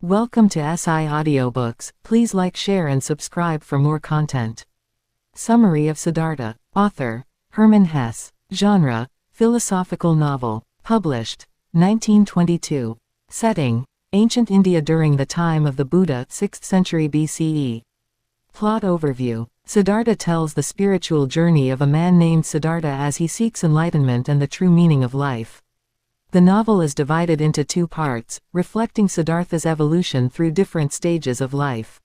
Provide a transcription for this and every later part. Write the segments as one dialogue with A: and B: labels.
A: Welcome to SI Audiobooks. Please like, share and subscribe for more content. Summary of Siddhartha. Author, Herman Hesse. Genre, philosophical novel. Published, 1922. Setting, ancient India during the time of the Buddha, 6th century BCE. Plot overview. Siddhartha tells the spiritual journey of a man named Siddhartha as he seeks enlightenment and the true meaning of life. The novel is divided into two parts, reflecting Siddhartha's evolution through different stages of life.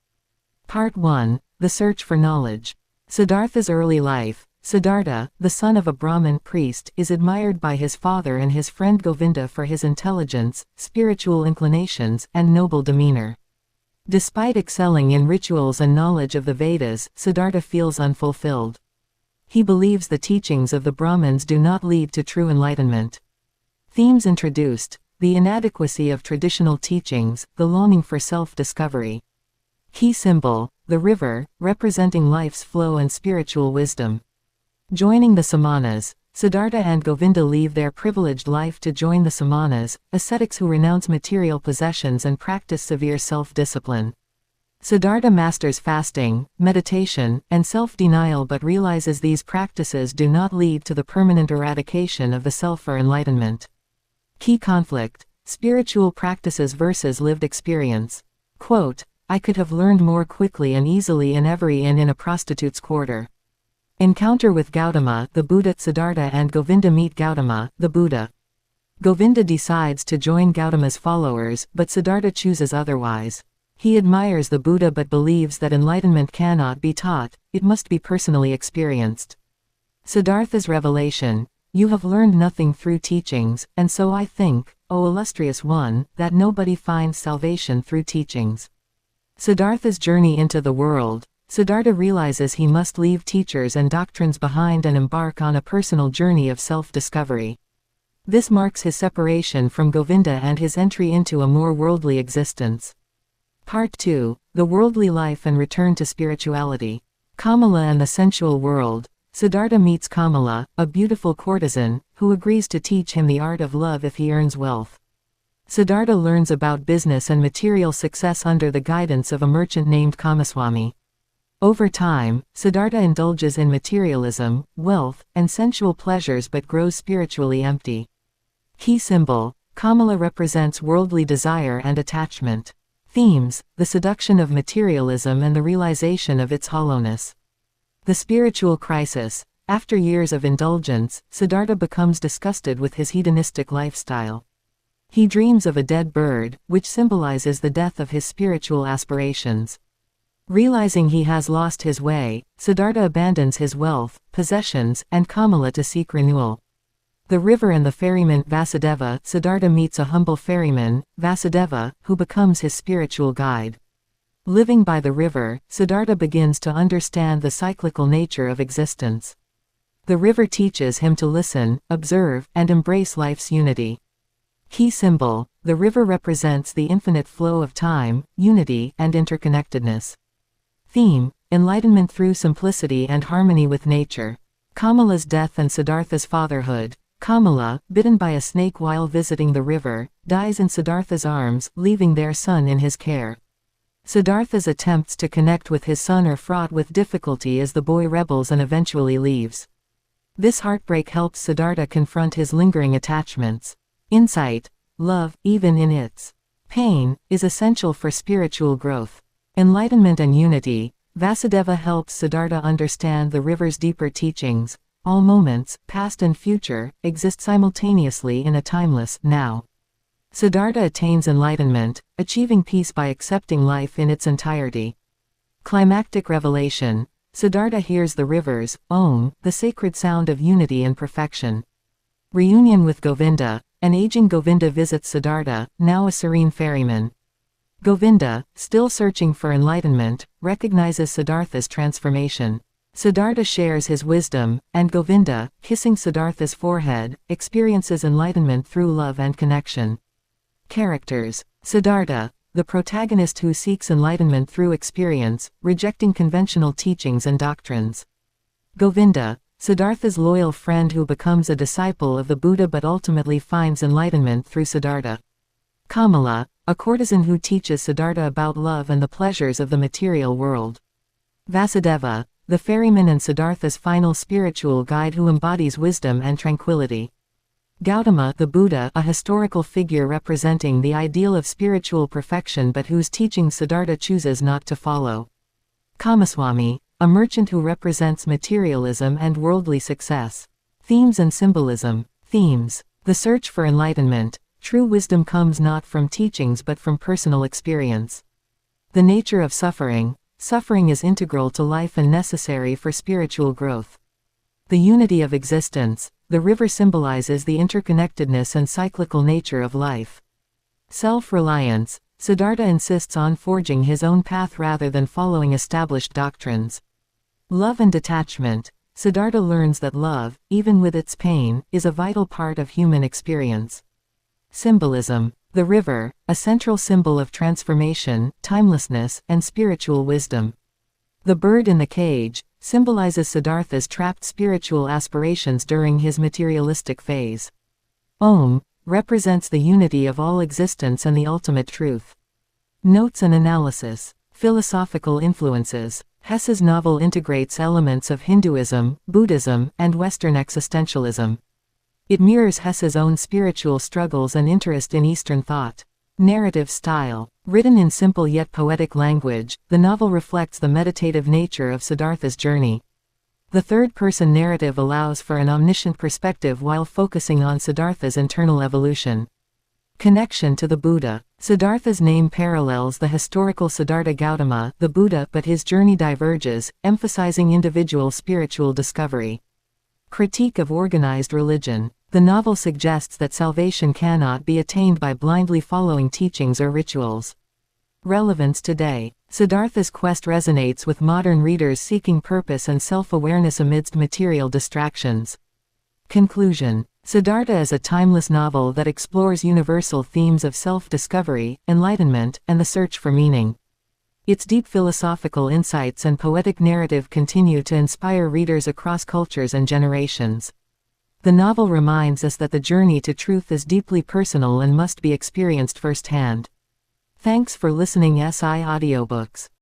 A: Part 1, The Search for Knowledge. Siddhartha's early life. Siddhartha, the son of a Brahmin priest, is admired by his father and his friend Govinda for his intelligence, spiritual inclinations, and noble demeanor. Despite excelling in rituals and knowledge of the Vedas, Siddhartha feels unfulfilled. He believes the teachings of the Brahmins do not lead to true enlightenment. Themes introduced: the inadequacy of traditional teachings, the longing for self-discovery. Key symbol: the river, representing life's flow and spiritual wisdom. Joining the Samanas. Siddhartha and Govinda leave their privileged life to join the Samanas, ascetics who renounce material possessions and practice severe self-discipline. Siddhartha masters fasting, meditation, and self-denial but realizes these practices do not lead to the permanent eradication of the self or enlightenment. Key conflict: spiritual practices versus lived experience. Quote, "I could have learned more quickly and easily in every inn in a prostitute's quarter." Encounter with Gautama, the Buddha. Siddhartha and Govinda meet Gautama, the Buddha. Govinda decides to join Gautama's followers, but Siddhartha chooses otherwise. He admires the Buddha but believes that enlightenment cannot be taught, it must be personally experienced. Siddhartha's revelation: "You have learned nothing through teachings, and so I think, O illustrious one, that nobody finds salvation through teachings." Siddhartha's journey into the world. Siddhartha realizes he must leave teachers and doctrines behind and embark on a personal journey of self-discovery. This marks his separation from Govinda and his entry into a more worldly existence. Part 2, The Worldly Life and Return to Spirituality. Kamala and the Sensual World. Siddhartha meets Kamala, a beautiful courtesan, who agrees to teach him the art of love if he earns wealth. Siddhartha learns about business and material success under the guidance of a merchant named Kamaswami. Over time, Siddhartha indulges in materialism, wealth, and sensual pleasures but grows spiritually empty. Key symbol: Kamala represents worldly desire and attachment. Themes: the seduction of materialism and the realization of its hollowness. The spiritual crisis. After years of indulgence, Siddhartha becomes disgusted with his hedonistic lifestyle. He dreams of a dead bird, which symbolizes the death of his spiritual aspirations. Realizing he has lost his way, Siddhartha abandons his wealth, possessions, and Kamala to seek renewal. The river and the ferryman. Vasudeva. Siddhartha meets a humble ferryman, Vasudeva, who becomes his spiritual guide. Living by the river, Siddhartha begins to understand the cyclical nature of existence. The river teaches him to listen, observe, and embrace life's unity. Key symbol: the river represents the infinite flow of time, unity, and interconnectedness. Theme: enlightenment through simplicity and harmony with nature. Kamala's death and Siddhartha's fatherhood. Kamala, bitten by a snake while visiting the river, dies in Siddhartha's arms, leaving their son in his care. Siddhartha's attempts to connect with his son are fraught with difficulty as the boy rebels and eventually leaves. This heartbreak helps Siddhartha confront his lingering attachments. Insight: love, even in its pain, is essential for spiritual growth. Enlightenment and unity. Vasudeva helps Siddhartha understand the river's deeper teachings. All moments, past and future, exist simultaneously in a timeless now. Siddhartha attains enlightenment, achieving peace by accepting life in its entirety. Climactic revelation. Siddhartha hears the river's Om, the sacred sound of unity and perfection. Reunion with Govinda. An aging Govinda visits Siddhartha, now a serene ferryman. Govinda, still searching for enlightenment, recognizes Siddhartha's transformation. Siddhartha shares his wisdom, and Govinda, kissing Siddhartha's forehead, experiences enlightenment through love and connection. Characters. Siddhartha, the protagonist who seeks enlightenment through experience, rejecting conventional teachings and doctrines. Govinda, Siddhartha's loyal friend who becomes a disciple of the Buddha but ultimately finds enlightenment through Siddhartha. Kamala, a courtesan who teaches Siddhartha about love and the pleasures of the material world. Vasudeva, the ferryman and Siddhartha's final spiritual guide who embodies wisdom and tranquility. Gautama, the Buddha, a historical figure representing the ideal of spiritual perfection but whose teachings Siddhartha chooses not to follow. Kamaswami, a merchant who represents materialism and worldly success. Themes and symbolism. Themes. The search for enlightenment. True wisdom comes not from teachings but from personal experience. The nature of suffering. Suffering is integral to life and necessary for spiritual growth. The unity of existence. The river symbolizes the interconnectedness and cyclical nature of life. Self-reliance. Siddhartha insists on forging his own path rather than following established doctrines. Love and detachment. Siddhartha learns that love, even with its pain, is a vital part of human experience. Symbolism. The river, a central symbol of transformation, timelessness, and spiritual wisdom. The bird in the cage symbolizes Siddhartha's trapped spiritual aspirations during his materialistic phase. Om represents the unity of all existence and the ultimate truth. Notes and analysis. Philosophical influences. Hesse's novel integrates elements of Hinduism, Buddhism, and Western existentialism. It mirrors Hesse's own spiritual struggles and interest in Eastern thought. Narrative style. Written in simple yet poetic language, the novel reflects the meditative nature of Siddhartha's journey. The third-person narrative allows for an omniscient perspective while focusing on Siddhartha's internal evolution. Connection to the Buddha. Siddhartha's name parallels the historical Siddhartha Gautama, the Buddha, but his journey diverges, emphasizing individual spiritual discovery. Critique of organized religion. The novel suggests that salvation cannot be attained by blindly following teachings or rituals. Relevance today. Siddhartha's quest resonates with modern readers seeking purpose and self-awareness amidst material distractions. Conclusion. Siddhartha is a timeless novel that explores universal themes of self-discovery, enlightenment, and the search for meaning. Its deep philosophical insights and poetic narrative continue to inspire readers across cultures and generations. The novel reminds us that the journey to truth is deeply personal and must be experienced firsthand. Thanks for listening SI Audiobooks.